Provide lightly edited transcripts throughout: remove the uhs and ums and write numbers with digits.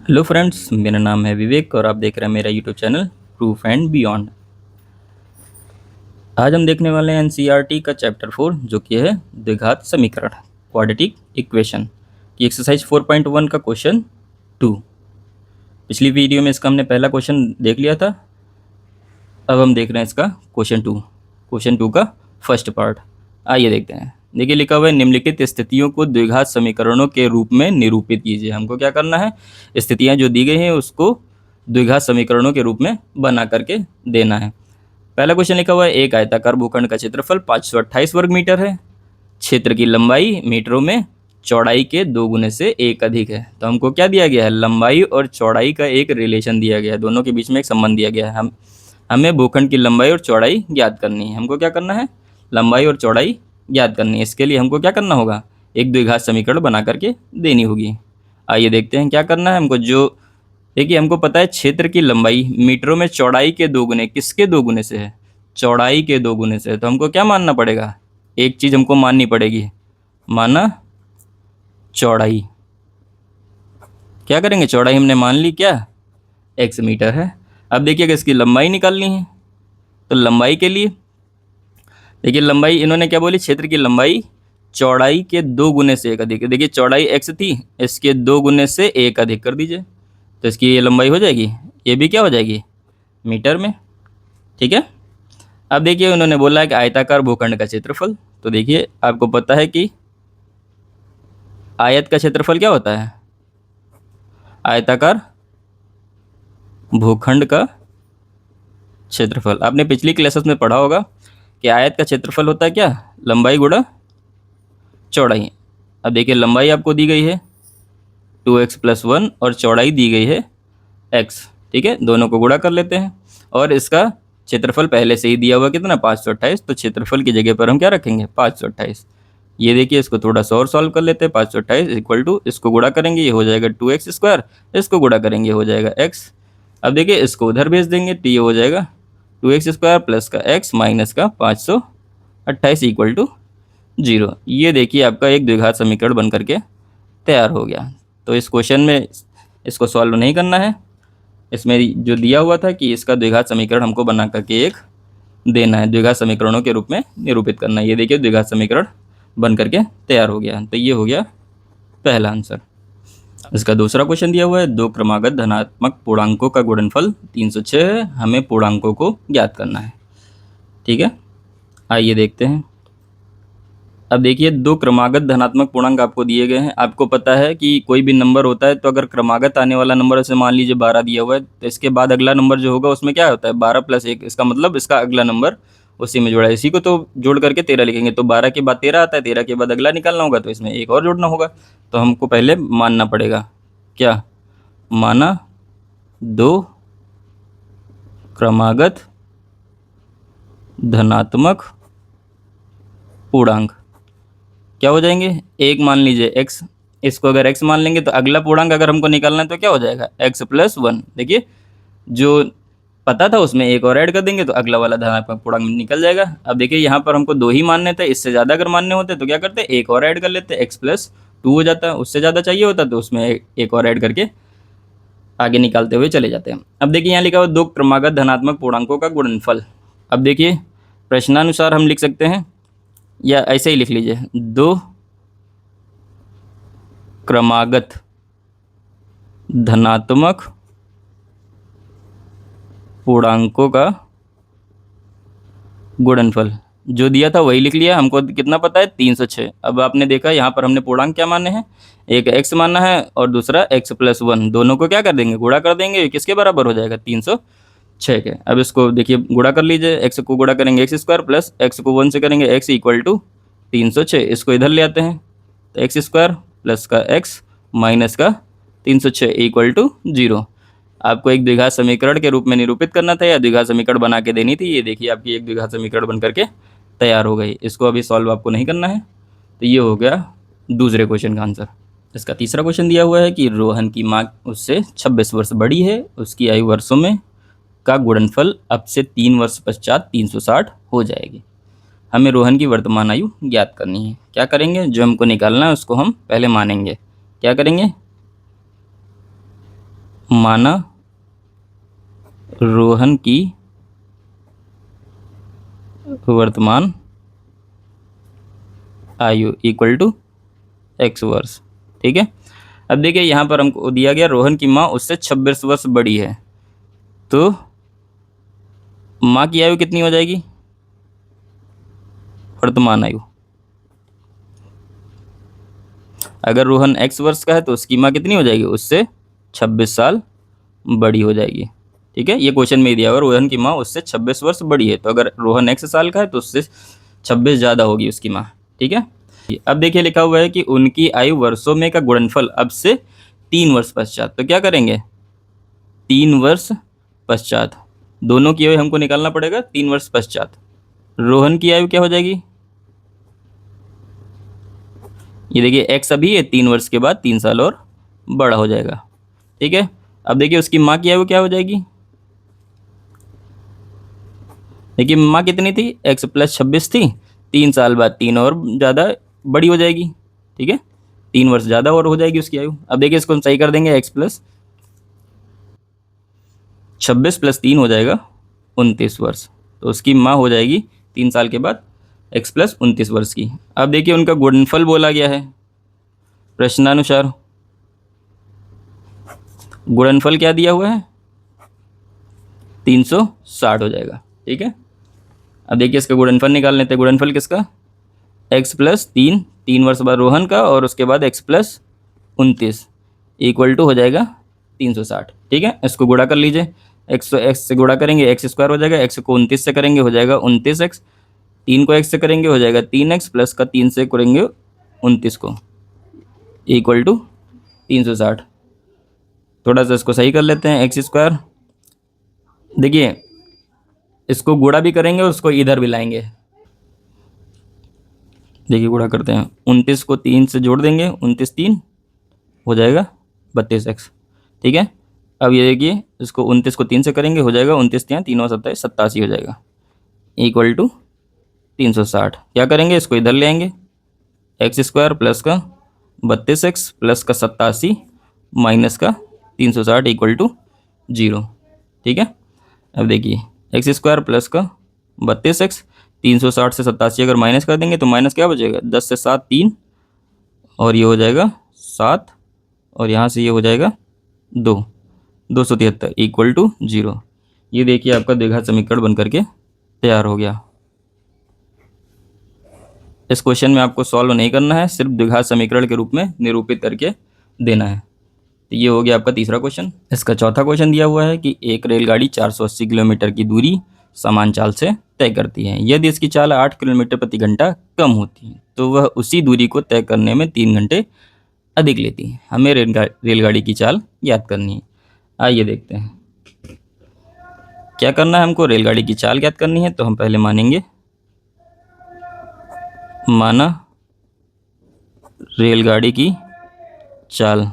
Hello friends, मेरा नाम है विवेक और आप देख रहे हैं मेरा YouTube channel proof and beyond. आज हम देखने वाले हैं एनसीईआरटी का चैप्टर 4 जो कि है द्विघात समीकरण क्वाड्रेटिक इक्वेशन की एक्सरसाइज 4.1 का क्वेश्चन 2। पिछली वीडियो में इसका हमने पहला क्वेश्चन देख लिया था। अब हम देख रहे हैं इसका क्वेश्चन 2 का फर्स्ट पार्ट। आइए देखते हैं। देखिए लिखा हुआ है निम्नलिखित स्थितियों को द्विघात समीकरणों के रूप में निरूपित कीजिए। हमको क्या करना है, स्थितियां जो दी गई हैं उसको द्विघात समीकरणों के रूप में बना करके देना है। पहला क्वेश्चन लिखा हुआ है एक आयताकार भूखंड का क्षेत्रफल 528 वर्ग मीटर है। क्षेत्र की लंबाई मीटरों में चौड़ाई के 2 गुने से 1 अधिक है। तो हमको क्या दिया गया है, लंबाई और चौड़ाई का एक रिलेशन दिया गया है, दोनों के बीच में एक संबंध दिया गया है। हमें भूखंड की लंबाई और चौड़ाई ज्ञात करनी है। हमको क्या करना है, लंबाई और चौड़ाई ज्ञात करनी है। इसके लिए हमको क्या करना होगा, एक द्विघात समीकरण बना करके देनी होगी। आइए देखते हैं क्या करना है हमको। जो देखिए हमको पता है क्षेत्र की लंबाई मीटरों में चौड़ाई के 2 गुने, किसके 2 गुने से है, चौड़ाई के 2 गुने से है। तो हमको क्या मानना पड़ेगा, एक चीज़ हमको माननी पड़ेगी, माना चौड़ाई। क्या करेंगे, चौड़ाई हमने मान ली क्या, x मीटर है। अब देखिए अगर इसकी लंबाई निकालनी है तो लंबाई के लिए देखिए लंबाई इन्होंने क्या बोली, क्षेत्र की लंबाई चौड़ाई के 2 गुने से 1 अधिक। देखिए चौड़ाई x थी, इसके 2 गुने से 1 अधिक कर दीजिए तो इसकी ये लंबाई हो जाएगी, ये भी क्या हो जाएगी, मीटर में। ठीक है। अब देखिए उन्होंने बोला है कि आयताकार भूखंड का क्षेत्रफल। तो देखिए आपको पता है कि आयत का क्षेत्रफल क्या होता है, आयताकार भूखंड का क्षेत्रफल। आपने पिछली क्लासेस में पढ़ा होगा कि आयत का क्षेत्रफल होता है क्या, लंबाई गुणा चौड़ाई। अब देखिए लंबाई आपको दी गई है 2x + 1 और चौड़ाई दी गई है x। ठीक है, दोनों को गुणा कर लेते हैं और इसका क्षेत्रफल पहले से ही दिया हुआ कितना, 528। तो क्षेत्रफल की जगह पर हम क्या रखेंगे, 528। ये देखिए इसको थोड़ा सा और सॉल्व कर लेते हैं। 528 इक्वल टू, इसको गुणा करेंगे ये हो जाएगा 2x², इसको गुणा करेंगे हो जाएगा x। अब देखिए इसको उधर भेज देंगे तो ये हो जाएगा 2x² प्लस का x माइनस का 528 इक्वल टू 0। ये देखिए आपका एक द्विघात समीकरण बन करके तैयार हो गया। तो इस क्वेश्चन में इसको सॉल्व नहीं करना है, इसमें जो दिया हुआ था कि इसका द्विघात समीकरण हमको बना करके एक देना है, द्विघात समीकरणों के रूप में निरूपित करना है। ये देखिए द्विघात समीकरण बन करके तैयार हो गया। तो ये हो गया पहला आंसर। इसका दूसरा क्वेश्चन दिया हुआ है दो क्रमागत धनात्मक पूर्णांकों का गुणनफल 306 है, हमें पूर्णांकों को ज्ञात करना है। ठीक है, आइए देखते हैं। अब देखिए दो क्रमागत धनात्मक पूर्णांक आपको दिए गए हैं। आपको पता है कि कोई भी नंबर होता है तो अगर क्रमागत आने वाला नंबर, जैसे मान लीजिए 12 दिया हुआ है, तो इसके बाद अगला नंबर जो होगा उसमें क्या होता है, 12 + 1। इसका मतलब इसका अगला नंबर उसी में जोड़ा है। इसी को तो जोड़ करके 13 लिखेंगे। तो 12 के बाद 13 आता है, 13 के बाद अगला निकालना होगा तो इसमें एक और जोड़ना होगा। तो हमको पहले मानना पड़ेगा क्या, माना दो क्रमागत धनात्मक पूर्णांक क्या हो जाएंगे, एक मान लीजिए x, इसको अगर x मान लेंगे तो अगला पूर्णांक अगर हमको निकालना है तो क्या हो जाएगा, x + 1। देखिए जो पता था उसमें एक और ऐड कर देंगे तो अगला वाला धनात्मक पूर्णांक निकल जाएगा। अब देखिए यहाँ पर हमको 2 ही मानने थे, इससे ज़्यादा अगर मानने होते तो क्या करते, एक और ऐड कर लेते, x + 2 हो जाता। उससे ज़्यादा चाहिए होता तो उसमें एक और ऐड करके आगे निकालते हुए चले जाते हैं। अब देखिए यहाँ लिखा हुआ दो क्रमागत धनात्मक पूर्णांकों का गुणनफल। अब देखिए प्रश्नानुसार हम लिख सकते हैं या ऐसे ही लिख लीजिए, दो क्रमागत धनात्मक पूर्णांकों का गुणनफल। जो दिया था वही लिख लिया, हमको कितना पता है, 306। अब आपने देखा यहाँ पर हमने पूर्णांक क्या माने हैं, एक x मानना है और दूसरा x + 1। दोनों को क्या कर देंगे, गुणा कर देंगे। किसके बराबर हो जाएगा, 306 के। अब इसको देखिए गुणा कर लीजिए, x को गुणा करेंगे x² प्लस x को 1 से करेंगे x इक्वल टू 306। इसको इधर ले आते हैं तो x² प्लस का x माइनस का 306 इक्वल टू 0। आपको एक द्विघात समीकरण के रूप में निरूपित करना था या द्विघात समीकरण बना के देनी थी। ये देखिए आपकी एक द्विघात समीकरण बन करके तैयार हो गई। इसको अभी सॉल्व आपको नहीं करना है। तो ये हो गया दूसरे क्वेश्चन का आंसर। इसका तीसरा क्वेश्चन दिया हुआ है कि रोहन की माँ उससे 26 वर्ष बड़ी है, उसकी आयु वर्षों में का गुणनफल अब से 3 वर्ष पश्चात 360 हो जाएगी। हमें रोहन की वर्तमान आयु ज्ञात करनी है। क्या करेंगे, जो हमको निकालना है उसको हम पहले मानेंगे। क्या करेंगे, माना रोहन की वर्तमान आयु इक्वल टू एक्स वर्ष। ठीक है, अब देखिए यहाँ पर हमको दिया गया रोहन की माँ उससे 26 वर्ष बड़ी है, तो माँ की आयु कितनी हो जाएगी, वर्तमान आयु। अगर रोहन एक्स वर्ष का है तो उसकी माँ कितनी हो जाएगी, उससे 26 साल बड़ी हो जाएगी। ठीक है, ये क्वेश्चन में ही दिया हुआ, रोहन की माँ उससे 26 वर्ष बड़ी है, तो अगर रोहन एक्स साल का है तो उससे 26 ज़्यादा होगी उसकी माँ। ठीक है, अब देखिए लिखा हुआ है कि उनकी आयु वर्षों में का गुणनफल अब से 3 वर्ष पश्चात, तो क्या करेंगे, 3 वर्ष पश्चात दोनों की आयु हमको निकालना पड़ेगा 3 वर्ष पश्चात। रोहन की आयु क्या हो जाएगी, ये देखिए एक्स अभी है, 3 वर्ष के बाद 3 साल और बड़ा हो जाएगा। ठीक है, अब देखिए उसकी माँ की आयु क्या हो जाएगी, देखिए माँ कितनी थी, एक्स प्लस 26 थी, 3 साल बाद 3 और ज़्यादा बड़ी हो जाएगी। ठीक है, 3 वर्ष ज़्यादा और हो जाएगी उसकी आयु। अब देखिए इसको हम सही कर देंगे, एक्स प्लस 26 प्लस 3 हो जाएगा 29 वर्ष, तो उसकी माँ हो जाएगी 3 साल के बाद एक्स प्लस 29 वर्ष की। अब देखिए उनका गुणनफल बोला गया है प्रश्नानुसार, गुणनफल क्या दिया हुआ है, 360 हो जाएगा। ठीक है, अब देखिए इसका गुणनफल निकाल लेते हैं, गुणनफल किसका, एक्स प्लस 3 वर्ष बाद रोहन का और उसके बाद एक्स प्लस 29 इक्वल टू हो जाएगा 360। ठीक है, इसको गुणा कर लीजिए, एक्स से गुणा करेंगे एक्स स्क्वायर हो जाएगा, एक्स को 29 से करेंगे हो जाएगा 29x, 3 को एक्स से करेंगे हो जाएगा 3x, प्लस का 3 से करेंगे 29 को इक्वल टू 360। थोड़ा सा इसको सही कर लेते हैं, एक्स स्क्वायर, देखिए इसको गुणा भी करेंगे और उसको इधर भी लाएंगे। देखिए गुणा करते हैं, 29 को 3 से जोड़ देंगे, 29 3 हो जाएगा 32x। ठीक है, अब ये देखिए इसको 29 को 3 से करेंगे हो जाएगा 29 3 3 और 27 87 हो जाएगा इक्वल टू 360। क्या करेंगे, इसको इधर ले आएंगे, एक्स स्क्वायर प्लस का 32x प्लस का 87 माइनस का 360 इक्वल टू 0। ठीक है, अब देखिए एक्स स्क्वायर प्लस का 32x, 360 से 87 अगर माइनस कर देंगे तो माइनस क्या बचेगा, 10 से 7 3 और ये हो जाएगा 7 और यहाँ से ये हो जाएगा 2, 273 इक्वल टू 0। ये देखिए आपका द्विघात समीकरण बन करके तैयार हो गया। इस क्वेश्चन में आपको सॉल्व नहीं करना है, सिर्फ द्विघात समीकरण के रूप में निरूपित करके देना है। तो ये हो गया आपका तीसरा क्वेश्चन। इसका चौथा क्वेश्चन दिया हुआ है कि एक रेलगाड़ी 480 किलोमीटर की दूरी समान चाल से तय करती है, यदि इसकी चाल 8 किलोमीटर प्रति घंटा कम होती है तो वह उसी दूरी को तय करने में 3 घंटे अधिक लेती है। हमें रेलगाड़ी की चाल याद करनी है। आइए देखते हैं क्या करना है हमको, रेलगाड़ी की चाल याद करनी है। तो हम पहले मानेंगे, माना रेलगाड़ी की चाल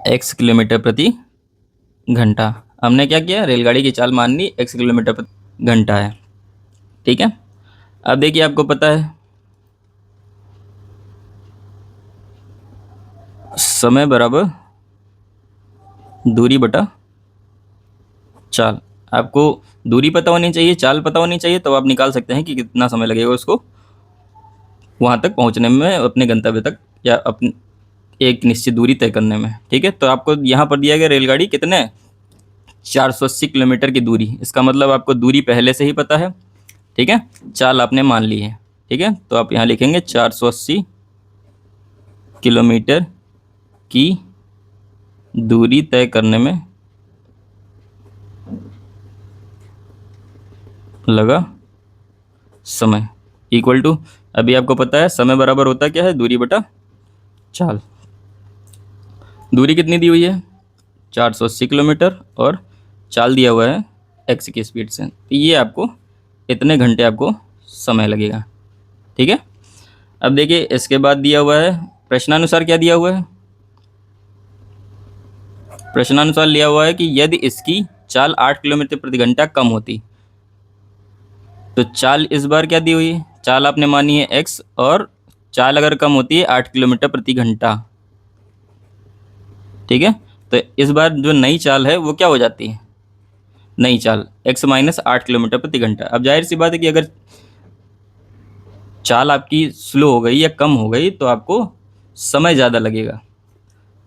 x किलोमीटर प्रति घंटा। हमने क्या किया, रेलगाड़ी की चाल मान ली x किलोमीटर प्रति घंटा है। ठीक है, अब देखिए आपको पता है समय बराबर दूरी बटा चाल। आपको दूरी पता होनी चाहिए, चाल पता होनी चाहिए, तो आप निकाल सकते हैं कि कितना समय लगेगा उसको वहाँ तक पहुँचने में, अपने गंतव्य तक या अपनी एक निश्चित दूरी तय करने में। ठीक है, तो आपको यहाँ पर दिया गया रेलगाड़ी कितने 480 किलोमीटर की दूरी, इसका मतलब आपको दूरी पहले से ही पता है। ठीक है, चाल आपने मान ली है। ठीक है, तो आप यहाँ लिखेंगे 480 किलोमीटर की दूरी तय करने में लगा समय इक्वल टू, अभी आपको पता है समय बराबर होता क्या है, दूरी बटा चाल। दूरी कितनी दी हुई है 480 किलोमीटर और चाल दिया हुआ है x की स्पीड से, तो ये आपको इतने घंटे आपको समय लगेगा। ठीक है, अब देखिए इसके बाद दिया हुआ है प्रश्नानुसार, क्या दिया हुआ है, प्रश्नानुसार लिया हुआ है कि यदि इसकी चाल 8 किलोमीटर प्रति घंटा कम होती, तो चाल इस बार क्या दी हुई है, चाल आपने मानी है x और चाल अगर कम होती है 8 किलोमीटर प्रति घंटा, ठीक है, तो इस बार जो नई चाल है वो क्या हो जाती है, नई चाल x माइनस 8 किलोमीटर प्रति घंटा। अब जाहिर सी बात है कि अगर चाल आपकी स्लो हो गई या कम हो गई तो आपको समय ज़्यादा लगेगा।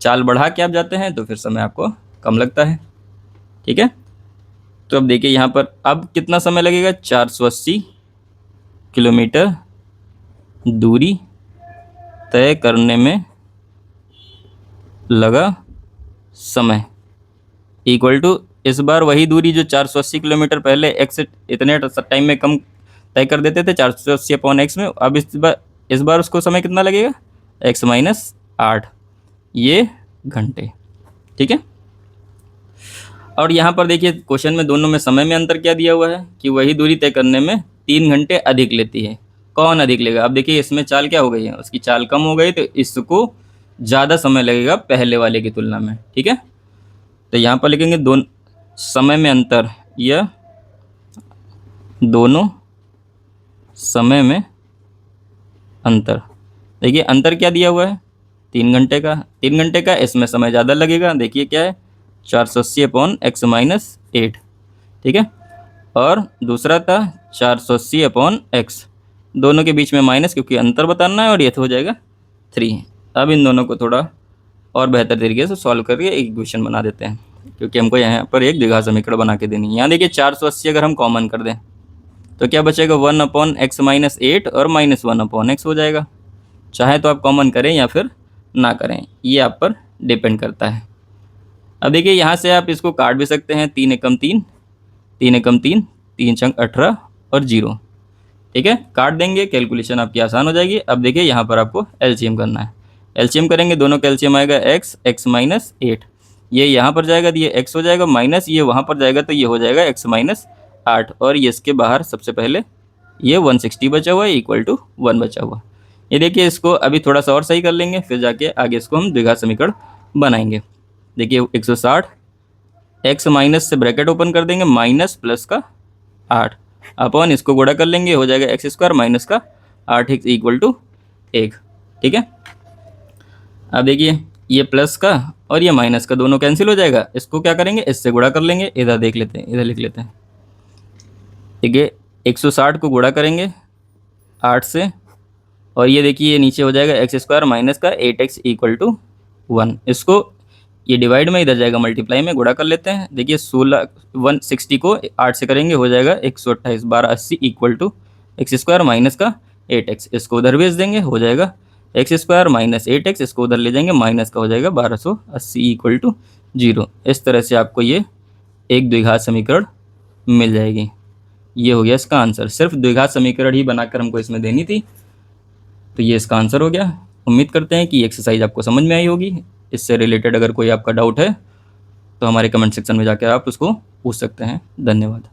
चाल बढ़ा के आप जाते हैं तो फिर समय आपको कम लगता है, ठीक है। तो अब देखिए यहाँ पर अब कितना समय लगेगा, 480 किलोमीटर दूरी तय करने में लगा समय इक्वल टू, इस बार वही दूरी जो 480 किलोमीटर पहले एक्स इतने टाइम में कम तय कर देते थे 480 अपॉन एक्स में, अब इस बार उसको समय कितना लगेगा, एक्स माइनस 8 ये घंटे, ठीक है। और यहाँ पर देखिए क्वेश्चन में दोनों में समय में अंतर क्या दिया हुआ है कि वही दूरी तय करने में 3 घंटे अधिक लेती है, कौन अधिक लेगा। अब देखिए इसमें चाल क्या हो गई है, उसकी चाल कम हो गई तो इसको ज़्यादा समय लगेगा पहले वाले की तुलना में, ठीक है। तो यहाँ पर लिखेंगे दोनों समय में अंतर, यह दोनों समय में अंतर। देखिए अंतर क्या दिया हुआ है, 3 घंटे का, 3 घंटे का, इसमें समय ज़्यादा लगेगा। देखिए क्या है, 480 अपॉन एक्स माइनस 8, ठीक है। और दूसरा था 480 अपॉन एक्स, दोनों के बीच में माइनस क्योंकि अंतर बताना है, और ये तो हो जाएगा 3। अब इन दोनों को थोड़ा और बेहतर तरीके से सॉल्व करके एक इक्वेशन बना देते हैं, क्योंकि हमको यहाँ पर एक द्विघात समीकरण बना के देनी है। यहाँ देखिए 480 अगर हम कॉमन कर दें तो क्या बचेगा, 1 अपॉन एक्स माइनस 8 और माइनस 1 अपॉन एक्स हो जाएगा। चाहे तो आप कॉमन करें या फिर ना करें, ये आप पर डिपेंड करता है। अब देखिए यहाँ से आप इसको काट भी सकते हैं, 3 एकम 3, 3 एकम 3, 3 छंग 18 और 0, ठीक है। काट देंगे, कैलकुलेशन आपकी आसान हो जाएगी। अब देखिए यहाँ पर आपको एलसीएम करना है, एलसीएम करेंगे, दोनों का एलसीएम आएगा एक्स माइनस 8, ये यहाँ पर जाएगा तो ये एक्स हो जाएगा, माइनस ये वहाँ पर जाएगा तो ये हो जाएगा एक्स माइनस 8, और ये इसके बाहर सबसे पहले ये 160 बचा हुआ है इक्वल टू 1 बचा हुआ। ये देखिए इसको अभी थोड़ा सा और सही कर लेंगे, फिर जाके आगे इसको हम द्विघात समीकरण बनाएंगे। देखिए 160, एक्स माइनस से ब्रैकेट ओपन कर देंगे, माइनस प्लस का 8 अपॉन इसको गुणा कर लेंगे, हो जाएगा एक्स स्क्वायर माइनस का 8x इक्वल टू 1, ठीक है। अब देखिए ये प्लस का और ये माइनस का दोनों कैंसिल हो जाएगा, इसको क्या करेंगे, इससे गुणा कर लेंगे। इधर देख लेते हैं, इधर लिख लेते हैं, ठीक है। 160 को गुणा करेंगे 8 से, और ये देखिए ये नीचे हो जाएगा एक्स स्क्वायर माइनस का 8x इक्वल टू 1, इसको ये डिवाइड में, इधर जाएगा मल्टीप्लाई में, गुणा कर लेते हैं। देखिए 160 को 8 से करेंगे, हो जाएगा 128, 1280 equal to x square minus का 8x, इसको उधर भेज देंगे, हो जाएगा एक्स स्क्वायर माइनस 8x, इसको उधर ले जाएंगे, माइनस का हो जाएगा 1280 इक्वल टू 0। इस तरह से आपको ये एक द्विघात समीकरण मिल जाएगी। ये हो गया इसका आंसर, सिर्फ द्विघात समीकरण ही बनाकर हमको इसमें देनी थी, तो ये इसका आंसर हो गया। उम्मीद करते हैं कि एक्सरसाइज आपको समझ में आई होगी। इससे रिलेटेड अगर कोई आपका डाउट है तो हमारे कमेंट सेक्शन में जाकर आप उसको पूछ सकते हैं। धन्यवाद।